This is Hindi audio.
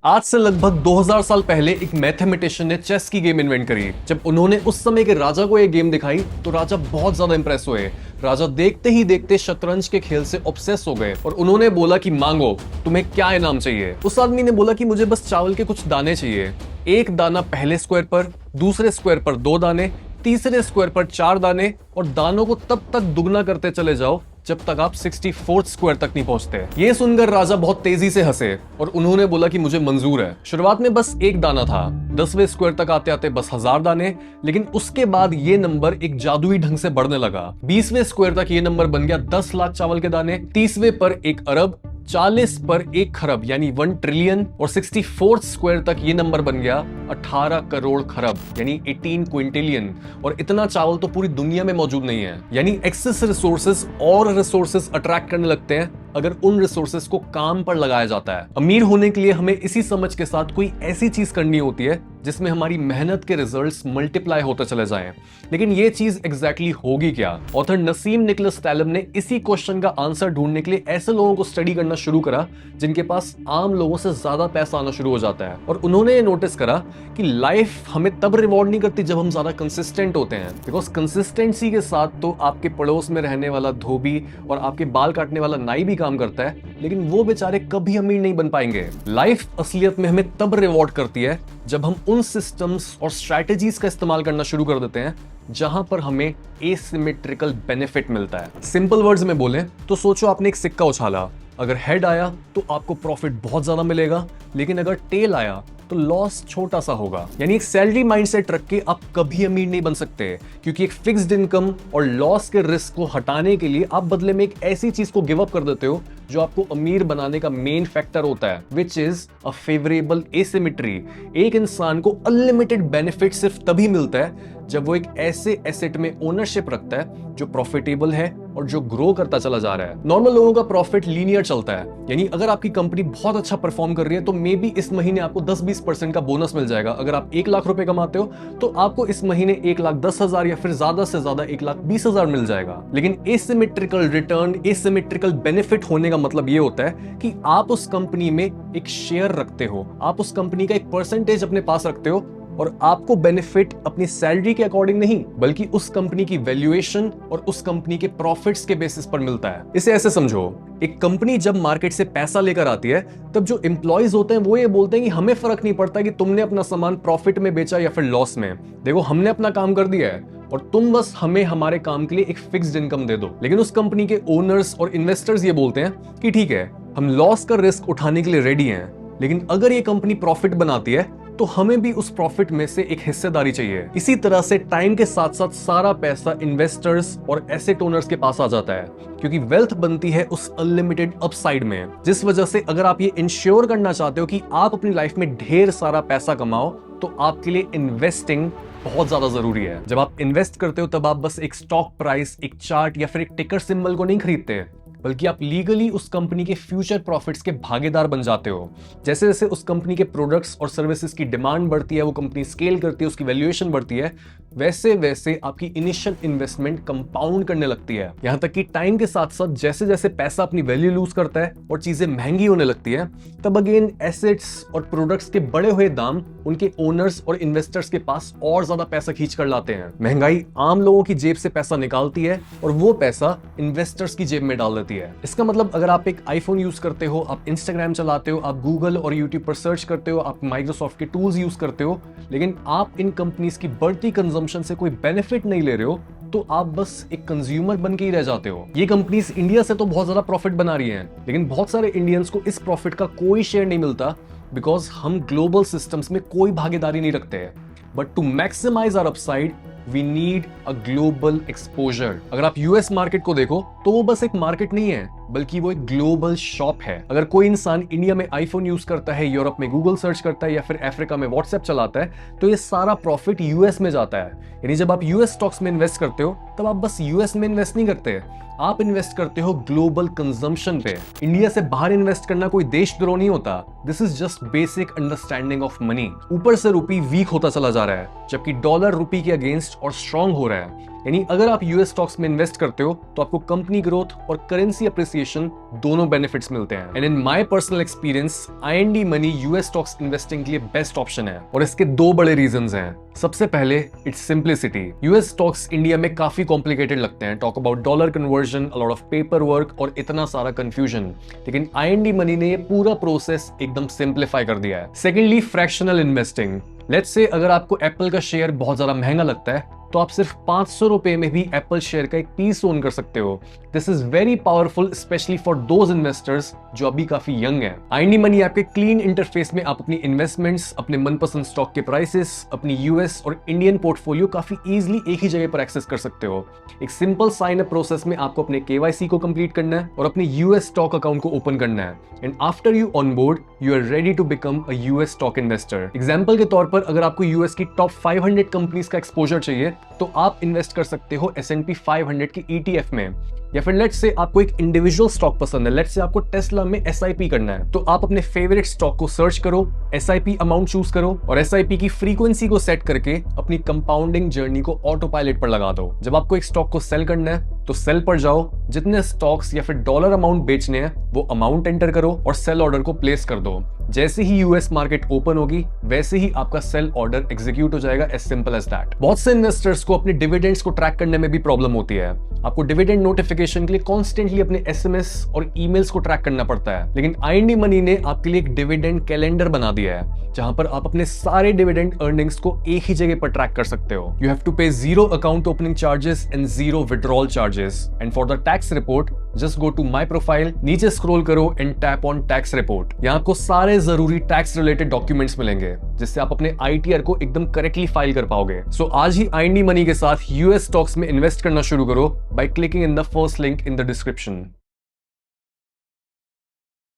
आज से लगभग 2000 साल पहले एक मैथमेटिशियन ने चेस की गेम इन्वेंट करी। जब उन्होंने उस समय के राजा को ये गेम दिखाई तो राजा बहुत ज्यादा इंप्रेस हुए। राजा देखते ही देखते शतरंज के खेल से ऑब्सेस हो गए और उन्होंने बोला कि मांगो, तुम्हें क्या इनाम चाहिए। उस आदमी ने बोला कि मुझे बस चावल के कुछ दाने चाहिए। एक दाना पहले स्क्वायर पर, दूसरे स्क्वायर पर 2 दाने, तीसरे स्क्वायर पर 4 दाने, और दानों को तब तक दुगना करते चले जाओ जब तक आप 64th स्क्वायर तक नहीं पहुंचते। ये सुनकर राजा बहुत तेजी से हंसे और उन्होंने बोला कि मुझे मंजूर है। शुरुआत में बस एक दाना था, 10वें स्क्वायर तक आते आते बस 1000 दाने, लेकिन उसके बाद ये नंबर एक जादुई ढंग से बढ़ने लगा। 20वें स्क्वायर तक ये नंबर बन गया 10 लाख चावल के दाने, 30वें पर 1 अरब, 40 पर 1 खरब यानी 1 ट्रिलियन, और 64th स्क्वायर तक ये नंबर बन गया 18 करोड़ खरब यानी 18 क्विंटिलियन। और इतना चावल तो पूरी दुनिया में मौजूद नहीं है। यानी एक्सेस रिसोर्सेस और रिसोर्सेस अट्रैक्ट करने लगते हैं अगर उन रिसोर्सेस को काम पर लगाया जाता है। अमीर होने के लिए हमें इसी समझ के साथ कोई ऐसी चीज करनी होती है जिसमें हमारी मेहनत के रिजल्ट्स मल्टीप्लाई होते चले जाएं। लेकिन ये चीज एग्जैक्टली होगी क्या? ऑथर नसीम निकोलस तालब ने इसी क्वेश्चन का आंसर ढूंढने के लिए ऐसे लोगों को स्टडी करना शुरू करा जिनके पास आम लोगों से ज्यादा पैसा आना शुरू हो जाता है। और उन्होंने ये नोटिस करा कि लाइफ हमें तब रिवॉर्ड नहीं करती जब हम ज्यादा कंसिस्टेंट होते हैं। बिकॉज कंसिस्टेंसी के साथ तो आपके पड़ोस में रहने वाला धोबी और आपके बाल काटने वाला नाई भी काम करता है, लेकिन वो बेचारे कभी अमीर नहीं बन पाएंगे। लाइफ असलियत में हमें तब रिवॉर्ड करती है जब हम उन सिस्टम्स और स्ट्रैटेजीज का इस्तेमाल करना शुरू कर देते हैं जहां पर हमें एसिमेट्रिकल बेनिफिट मिलता है। सिंपल वर्ड्स में बोलें तो सोचो आपने एक सिक्का उछाला, अगर हेड आया तो आपको प्रॉफिट बहुत ज्यादा मिलेगा, लेकिन अगर टेल आया तो लॉस छोटा सा होगा। यानी एक सैलरी माइंडसेट रख के आप कभी अमीर नहीं बन सकते, क्योंकि एक फिक्स्ड इनकम और लॉस के रिस्क को हटाने के लिए आप बदले में एक ऐसी चीज को गिव अप कर देते हो जो आपको अमीर बनाने का मेन फैक्टर होता है, which is a favourable asymmetry. एक इंसान को अनलिमिटेड बेनिफिट सिर्फ तभी मिलता है जब वो एक ऐसे एसेट में ओनरशिप रखता है जो प्रॉफिटेबल है और जो ग्रो करता चला जा रहा है। नॉर्मल लोगों का प्रॉफिट लीनियर चलता है, यानी अगर आपकी कंपनी बहुत अच्छा परफॉर्म कर रही है तो मे बी इस महीने आपको 10-20% का बोनस मिल जाएगा। अगर आप 1 लाख रुपए कमाते हो तो आपको इस महीने 1,10,000 या फिर ज्यादा से ज्यादा 1,20,000 मिल जाएगा। लेकिन एसिमेट्रिकल रिटर्न, एसिमेट्रिकल बेनिफिट होने का मतलब ये होता है कि आप उस कंपनी में एक शेयर रखते हो, आप उस कंपनी का एक परसेंटेज अपने पास रखते हो, और आपको बेनिफिट अपनी सैलरी के अकॉर्डिंग नहीं बल्कि उस कंपनी की वैल्यूएशन और उस कंपनी के प्रॉफिट्स के बेसिस पर मिलता है। इसे ऐसे समझो, एक कंपनी जब मार्केट से पैसा लेकर आती है तब जो एम्प्लॉयज होते हैं वो ये बोलते हैं कि हमें फर्क नहीं पड़ता कि तुमने अपना सामान प्रॉफिट में बेचा या फिर लॉस में, देखो हमने अपना काम कर दिया है और तुम बस हमें हमारे काम के लिए एक फिक्स्ड इनकम दे दो। लेकिन उस कंपनी के ओनर्स और इन्वेस्टर्स ये बोलते हैं कि ठीक है, हम लॉस का रिस्क उठाने के लिए रेडी हैं, लेकिन अगर ये कंपनी प्रॉफिट बनाती है तो हमें भी उस प्रॉफिट में से एक हिस्सेदारी चाहिए। इसी तरह से टाइम के साथ साथ सारा पैसा इन्वेस्टर्स और एसेट ओनर्स के पास आ जाता है, क्योंकि वेल्थ बनती है उस अनलिमिटेड अपसाइड में। जिस वजह से अगर आप ये इंश्योर करना चाहते हो कि आप अपनी लाइफ में ढेर सारा पैसा कमाओ तो आपके लिए इन्वेस्टिंग बहुत ज्यादा जरूरी है। जब आप इन्वेस्ट करते हो तब आप बस एक स्टॉक प्राइस, एक चार्ट या फिर एक टिकर सिंबल को नहीं खरीदते, बल्कि आप लीगली उस कंपनी के फ्यूचर प्रॉफिट्स के भागीदार बन जाते हो। जैसे जैसे उस कंपनी के प्रोडक्ट्स और सर्विसेज की डिमांड बढ़ती है, वो कंपनी स्केल करती है, उसकी वैल्यूएशन बढ़ती है, वैसे वैसे आपकी इनिशियल इन्वेस्टमेंट कंपाउंड करने लगती है। यहां तक कि टाइम के साथ साथ जैसे जैसे पैसा अपनी वैल्यू लूज करता है और चीजें महंगी होने लगती है, तब अगेन एसेट्स और प्रोडक्ट्स के बढ़े हुए दाम उनके ओनर्स और इन्वेस्टर्स के पास और ज्यादा पैसा खींच कर लाते हैं। महंगाई आम लोगों की जेब से पैसा निकालती है और वो पैसा इन्वेस्टर्स की जेब में डाल देती है। इसका मतलब अगर आप एक आईफोन यूज करते हो, आप इंस्टाग्राम चलाते हो, आप गूगल और यूट्यूब पर सर्च करते हो, आप माइक्रोसॉफ्ट के टूल्स यूज करते हो, लेकिन आप इन कंपनीज की बढ़ती कंजम्पशन से कोई बेनिफिट नहीं ले रहे हो, तो आप बस एक कंज्यूमर बन के ही रह जाते हो। ये कंपनीज इंडिया से तो बहुत ज्यादा प्रॉफिट बना रही हैं, लेकिन बहुत सारे इंडियंस को इस प्रॉफिट का कोई शेयर नहीं मिलता, बिकॉज हम ग्लोबल सिस्टम्स में कोई भागीदारी नहीं रखते हैं। But to maximize our upside we need a global exposure. अगर आप यूएस मार्केट को देखो तो वो बस एक मार्केट नहीं है, बल्कि वो एक ग्लोबल शॉप है। अगर कोई इंसान इंडिया में आईफोन यूज करता है, यूरोप में गूगल सर्च करता है या फिर अफ्रीका में व्हाट्सएप चलाता है, तो ये सारा प्रॉफिट यूएस में जाता है। यानी जब आप यूएस स्टॉक्स में इन्वेस्ट करते हो तब आप बस यूएस में इन्वेस्ट नहीं करते, आप इन्वेस्ट करते हो ग्लोबल कंजम्पशन पे। इंडिया से बाहर इन्वेस्ट करना कोई देशद्रोह नहीं होता, this is just basic understanding of money. ऊपर से रुपी वीक होता चला जा रहा है, जबकि डॉलर रुपी के अगेंस्ट और स्ट्रांग हो रहा है। यानी अगर आप यूएस स्टॉक्स में इन्वेस्ट करते हो तो आपको कंपनी ग्रोथ और करेंसी अप्रिसिएशन दोनों बेनिफिट्स मिलते हैं। And in my personal experience IND money US stocks investing के लिए बेस्ट ऑप्शन है और इसके दो बड़े रीजंस हैं। सबसे पहले it's simplicity. US stocks India में काफी कॉम्प्लिकेटेड लगते हैं, talk about dollar conversion, a lot of paper work और इतना सारा कंफ्यूजन, लेकिन आईएनडी मनी ने ये पूरा प्रोसेस एकदम सिंप्लीफाई कर दिया है। Secondly fractional investing. Let's say अगर आपको एप्पल का शेयर बहुत ज्यादा महंगा लगता है तो आप सिर्फ 500 रुपए में भी एप्पल शेयर का एक पीस ओन कर सकते हो। This is very powerful specially for those investors जो अभी काफी यंग हैं। आईएनडी मनी ऐप के क्लीन इंटरफेस में आप अपनी इन्वेस्टमेंट्स, अपने मनपसंद स्टॉक के प्राइसेस, अपनी यूएस और इंडियन पोर्टफोलियो काफी इजीली एक ही जगह पर एक्सेस कर सकते हो। एक सिंपल साइन अप प्रोसेस में आपको अपने केवाईसी को कंप्लीट करना है और अपने यूएस स्टॉक अकाउंट को ओपन करना है। And after you on board you are ready to become a US stock investor. Example के तौर पर अगर आपको यूएस की टॉप 500 कंपनीज का एक्सपोजर चाहिए तो आप इन्वेस्ट कर सकते हो S&P 500 की ETF में, या फिर लेट्स से आपको एक इंडिविजुअल स्टॉक पसंद है, लेट्स से आपको टेस्ला में SIP करना है, तो आप अपने फेवरेट स्टॉक को सर्च करो, SIP अमाउंट चूज करो और SIP की फ्रीक्वेंसी को सेट करके अपनी कंपाउंडिंग जर्नी को ऑटो पायलट पर लगा दो। जब आपको एक स्टॉक को सेल करना है तो सेल पर जाओ, जितने स्टॉक्स या फिर डॉलर अमाउंट बेचने हैं वो अमाउंट एंटर करो और सेल ऑर्डर को प्लेस कर दो। जैसे ही यूएस मार्केट ओपन होगी वैसे ही आपका सेल ऑर्डर एग्जीक्यूट हो जाएगा, एज सिंपल एज दैट। बहुत से इन्वेस्टर्स को अपने डिविडेंड्स को ट्रैक करने में भी प्रॉब्लम होती है। आपको डिविडेंड नोटिफिकेशन के लिए कॉन्स्टेंटली अपने एसएमएस और ईमेल्स को ट्रैक करना पड़ता है, लेकिन आईएनडी मनी ने आपके लिए एक डिविडेंड कैलेंडर बना दिया है जहां पर आप अपने सारे डिविडेंड अर्निंग्स को एक ही जगह पर ट्रैक कर सकते हो। You have to pay 0 account opening charges and 0 withdrawal charges. And for the tax report just go to my profile, नीचे स्क्रॉल करो and tap on tax report. यहाँ आपको सारे जरूरी टैक्स रिलेटेड डॉक्यूमेंट्स मिलेंगे जिससे आप अपने आईटीआर को एकदम करेक्टली फाइल कर पाओगे। सो आज ही आईएनडी मनी के साथ यूएस स्टॉक्स में इन्वेस्ट करना शुरू करो by clicking in the first link in the description.